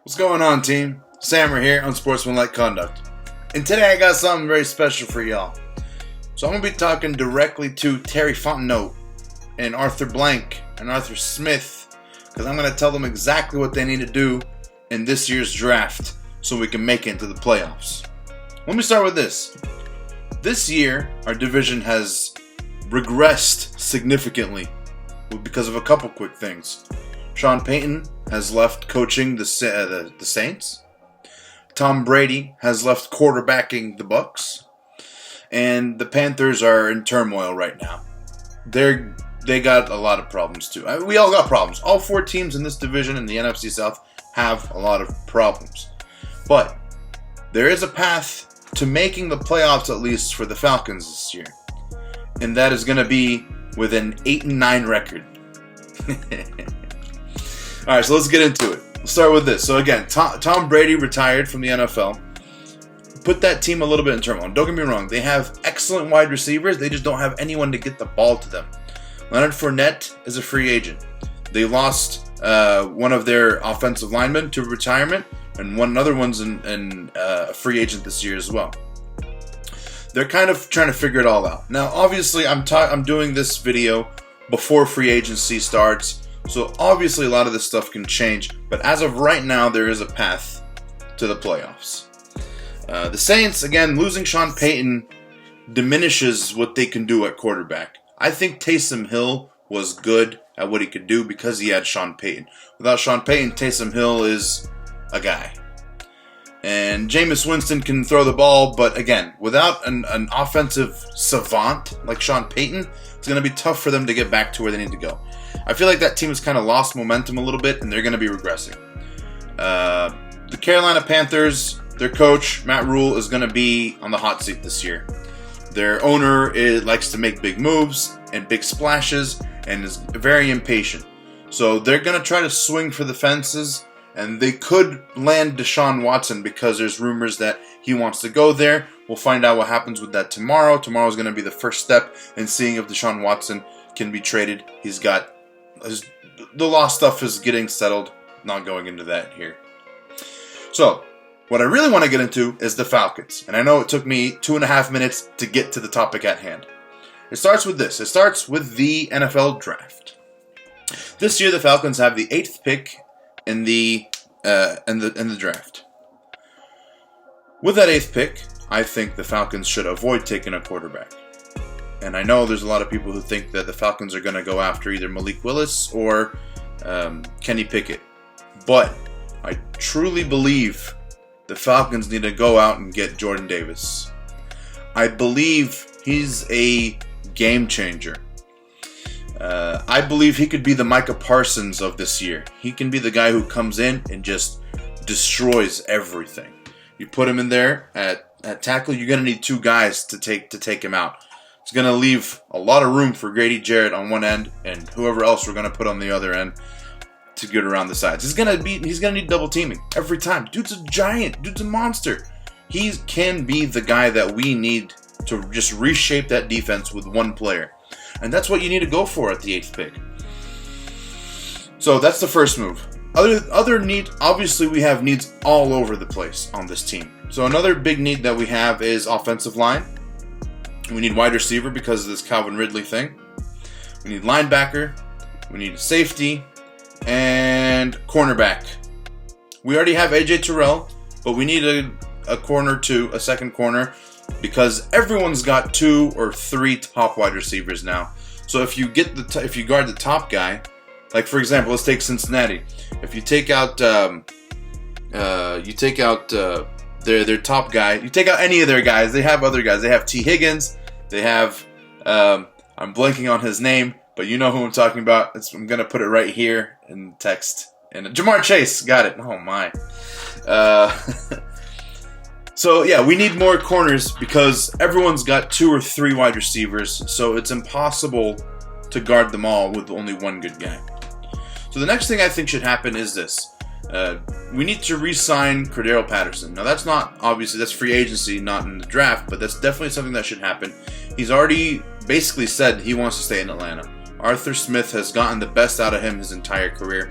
What's going on, team? Sammer here on Sportsmanlike Conduct. And today I got something very special for y'all. So I'm going to be talking directly to Terry Fontenot and Arthur Blank and Arthur Smith, because I'm going to tell them exactly what they need to do in this year's draft so we can make it into the playoffs. Let me start with this. This year, our division has regressed significantly because of a couple quick things. Sean Payton has left coaching the Saints. Tom Brady has left quarterbacking the Bucs. And the Panthers are in turmoil right now. They got a lot of problems too. We all got problems. All four teams in this division in the NFC South have a lot of problems. But there is a path to making the playoffs, at least for the Falcons this year. And that is going to be with an 8-9 record. All right, so let's get into it. Let's start with this. So again, Tom Brady retired from the NFL. Put that team a little bit in turmoil. Don't get me wrong. They have excellent wide receivers. They just don't have anyone to get the ball to them. Leonard Fournette is a free agent. They lost one of their offensive linemen to retirement, and another one's a free agent this year as well. They're kind of trying to figure it all out. Now, obviously, I'm doing this video before free agency starts. So obviously a lot of this stuff can change, but as of right now, there is a path to the playoffs. The Saints, again, losing Sean Payton diminishes what they can do at quarterback. I think Taysom Hill was good at what he could do because he had Sean Payton. Without Sean Payton, Taysom Hill is a guy. And Jameis Winston can throw the ball, but again, without an offensive savant like Sean Payton, it's going to be tough for them to get back to where they need to go. I feel like that team has kind of lost momentum a little bit, and they're going to be regressing. The Carolina Panthers, their coach, Matt Rule, is going to be on the hot seat this year. Their owner likes to make big moves and big splashes and is very impatient. So they're going to try to swing for the fences, and they could land Deshaun Watson because there's rumors that he wants to go there. We'll find out what happens with that tomorrow. Tomorrow is going to be the first step in seeing if Deshaun Watson can be traded. The law stuff is getting settled. Not going into that here. So, what I really want to get into is the Falcons. And I know it took me 2.5 minutes to get to the topic at hand. It starts with this. It starts with the NFL draft. This year, the Falcons have the 8th pick in the draft. With that 8th pick, I think the Falcons should avoid taking a quarterback. And I know there's a lot of people who think that the Falcons are going to go after either Malik Willis or Kenny Pickett. But I truly believe the Falcons need to go out and get Jordan Davis. I believe he's a game changer. I believe he could be the Micah Parsons of this year. He can be the guy who comes in and just destroys everything. You put him in there at tackle, you're going to need 2 guys to take him out. It's going to leave a lot of room for Grady Jarrett on one end and whoever else we're going to put on the other end to get around the sides. He's going to need double teaming every time. Dude's a giant. Dude's a monster. He can be the guy that we need to just reshape that defense with one player. And that's what you need to go for at the 8th pick. So that's the first move. Other need, obviously we have needs all over the place on this team. So another big need that we have is offensive line. We need wide receiver because of this Calvin Ridley thing. We need linebacker. We need safety. And cornerback. We already have AJ Terrell, but we need a corner too, a second corner, because everyone's got 2 or 3 top wide receivers now. So if you guard the top guy, like for example, let's take Cincinnati. If you take out their top guy, you take out any of their guys, they have other guys. They have T. Higgins. They have I'm blanking on his name, but you know who I'm talking about. I'm gonna put it right here in text. And Jamar Chase, got it. Oh my. So yeah, we need more corners because everyone's got 2 or 3 wide receivers, so it's impossible to guard them all with only one good guy. So the next thing I think should happen is this. We need to re-sign Cordero Patterson. Now that's free agency, not in the draft, but that's definitely something that should happen. He's already basically said he wants to stay in Atlanta. Arthur Smith has gotten the best out of him his entire career.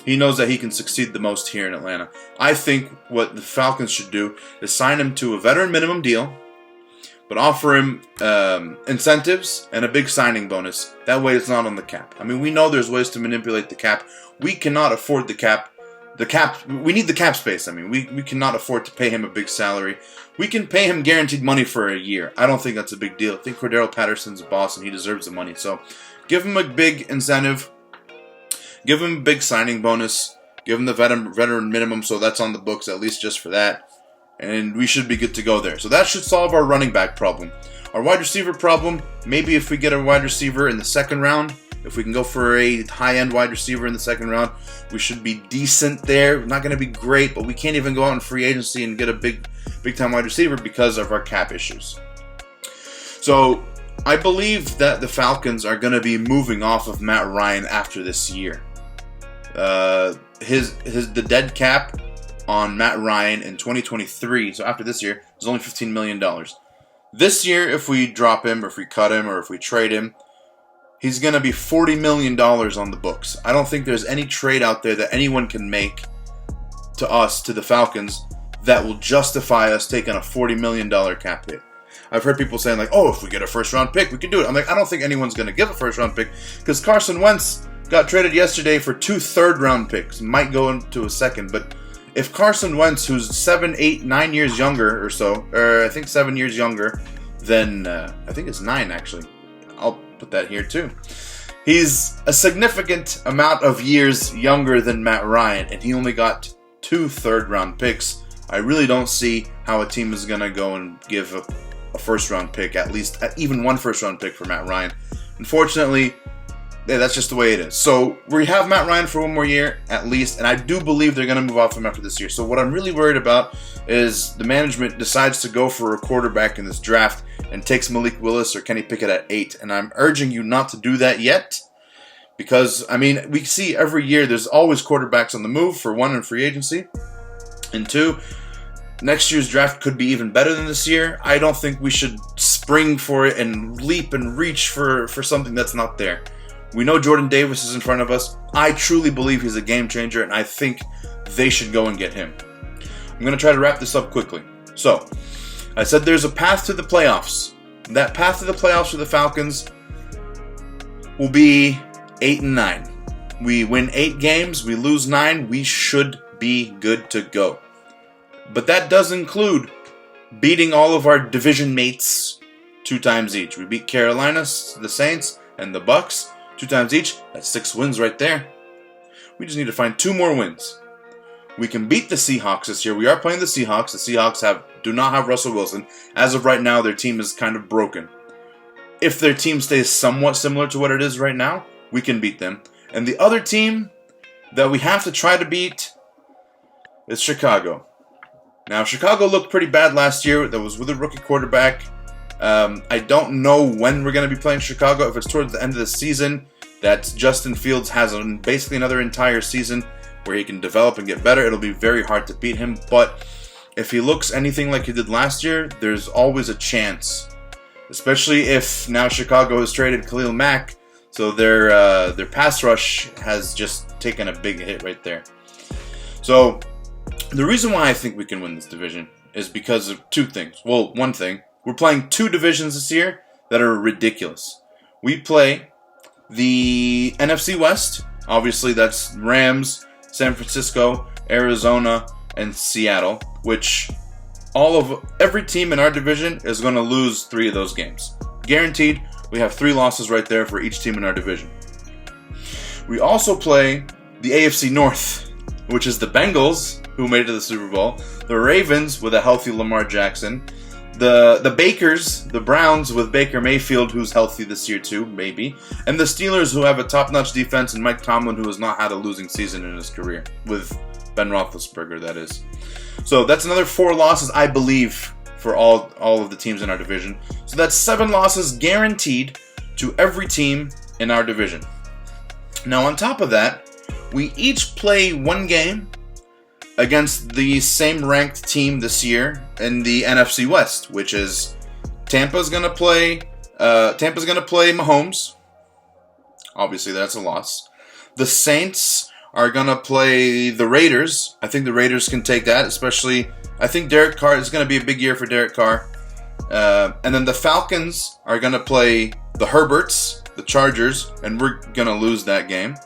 He knows that he can succeed the most here in Atlanta. I think what the Falcons should do is sign him to a veteran minimum deal, but offer him incentives and a big signing bonus. That way it's not on the cap. I mean, we know there's ways to manipulate the cap. We cannot afford the cap. We need the cap space. I mean, we cannot afford to pay him a big salary. We can pay him guaranteed money for a year. I don't think that's a big deal. I think Cordero Patterson's a boss and he deserves the money. So give him a big incentive. Give him a big signing bonus. Give him the veteran minimum, so that's on the books at least just for that. And we should be good to go there. So that should solve our running back problem. Our wide receiver problem, maybe if we get a wide receiver in the second round, if we can go for a high-end wide receiver in the second round, we should be decent there. Not going to be great, but we can't even go out in free agency and get a big-time wide receiver because of our cap issues. So I believe that the Falcons are going to be moving off of Matt Ryan after this year. The dead cap on Matt Ryan in 2023, so after this year, is only $15 million. This year, if we drop him, or if we cut him, or if we trade him, he's going to be $40 million on the books. I don't think there's any trade out there that anyone can make to us, to the Falcons, that will justify us taking a $40 million cap hit. I've heard people saying, like, oh, if we get a first-round pick, we can do it. I'm like, I don't think anyone's going to give a first-round pick, because Carson Wentz got traded yesterday for 2 third-round picks. Might go into a second, but if Carson Wentz, who's 7, 8, 9 years younger or so, or I think 7 years younger than, I think it's 9 actually. I'll put that here too. He's a significant amount of years younger than Matt Ryan, and he only got 2 third-round picks. I really don't see how a team is going to go and give a first-round pick, at least even 1 first-round pick for Matt Ryan. Unfortunately, yeah, that's just the way it is. So we have Matt Ryan for 1 more year, at least, and I do believe they're going to move off him after this year. So what I'm really worried about is the management decides to go for a quarterback in this draft and takes Malik Willis or Kenny Pickett at 8. And I'm urging you not to do that yet, because, I mean, we see every year there's always quarterbacks on the move, for 1, in free agency, and 2, next year's draft could be even better than this year. I don't think we should spring for it and leap and reach for something that's not there. We know Jordan Davis is in front of us. I truly believe he's a game changer, and I think they should go and get him. I'm going to try to wrap this up quickly. So, I said there's a path to the playoffs. That path to the playoffs for the Falcons will be 8-9. We win 8 games, we lose 9, we should be good to go. But that does include beating all of our division mates 2 times each. We beat Carolina, the Saints, and the Bucks 2 times each. That's 6 wins right there. We just need to find 2 more wins. We can beat the Seahawks this year. We are playing the Seahawks. The Seahawks do not have Russell Wilson. As of right now, their team is kind of broken. If their team stays somewhat similar to what it is right now, we can beat them. And the other team that we have to try to beat is Chicago. Now, Chicago looked pretty bad last year. That was with a rookie quarterback. I don't know when we're going to be playing Chicago. If it's towards the end of the season, that Justin Fields has basically another entire season where he can develop and get better, it'll be very hard to beat him. But if he looks anything like he did last year, there's always a chance. Especially if now Chicago has traded Khalil Mack, so their pass rush has just taken a big hit right there. So the reason why I think we can win this division is because of 2 things. Well, 1 thing. We're playing 2 divisions this year that are ridiculous. We play the NFC West. Obviously, that's Rams, San Francisco, Arizona, and Seattle, which every team in our division is going to lose 3 of those games. Guaranteed, we have 3 losses right there for each team in our division. We also play the AFC North, which is the Bengals, who made it to the Super Bowl, the Ravens with a healthy Lamar Jackson, the Bakers, the Browns with Baker Mayfield, who's healthy this year too, maybe, and the Steelers, who have a top-notch defense, and Mike Tomlin, who has not had a losing season in his career, with Ben Roethlisberger, that is. So that's another 4 losses, I believe, for all of the teams in our division. So that's 7 losses guaranteed to every team in our division. Now, on top of that, we each play 1 game against the same ranked team this year in the NFC West, which is Tampa's going to play Mahomes. Obviously, that's a loss. The Saints are going to play the Raiders. I think the Raiders can take that, especially, I think Derek Carr is going to be a big year for Derek Carr. And then the Falcons are going to play the Herberts, the Chargers, and we're going to lose that game.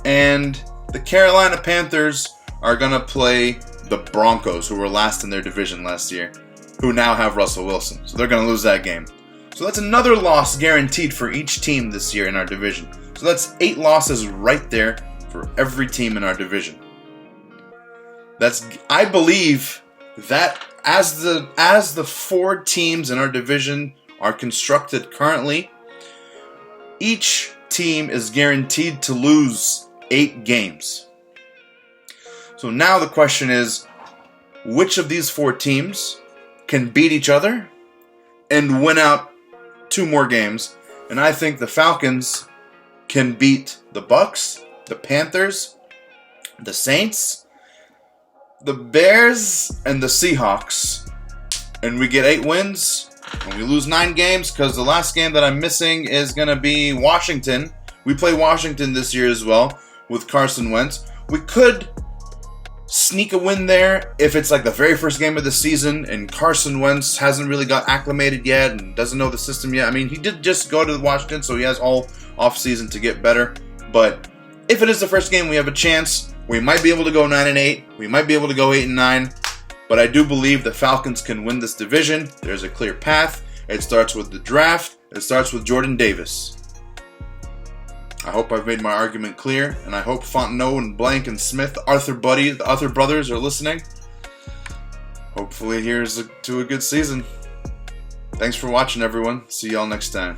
And the Carolina Panthers are going to play the Broncos, who were last in their division last year, who now have Russell Wilson. So they're going to lose that game. So that's another loss guaranteed for each team this year in our division. So that's 8 losses right there for every team in our division. I believe that as the 4 teams in our division are constructed currently, each team is guaranteed to lose 8 games. So now the question is, which of these 4 teams can beat each other and win out 2 more games? And I think the Falcons can beat the Bucks, the Panthers, the Saints, the Bears, and the Seahawks. And we get 8 wins, and we lose 9 games, because the last game that I'm missing is going to be Washington. We play Washington this year as well with Carson Wentz. We could sneak a win there if it's like the very first game of the season and Carson Wentz hasn't really got acclimated yet and doesn't know the system yet. I mean, he did just go to Washington, so he has all offseason to get better. But if it is the first game, we have a chance. We might be able to go 9-8. We might be able to go 8-9. But I do believe the Falcons can win this division. There's a clear path. It starts with the draft. It starts with Jordan Davis. I hope I've made my argument clear, and I hope Fontenot and Blank and Smith, the Arthur brothers are listening. Hopefully here's to a good season. Thanks for watching, everyone. See y'all next time.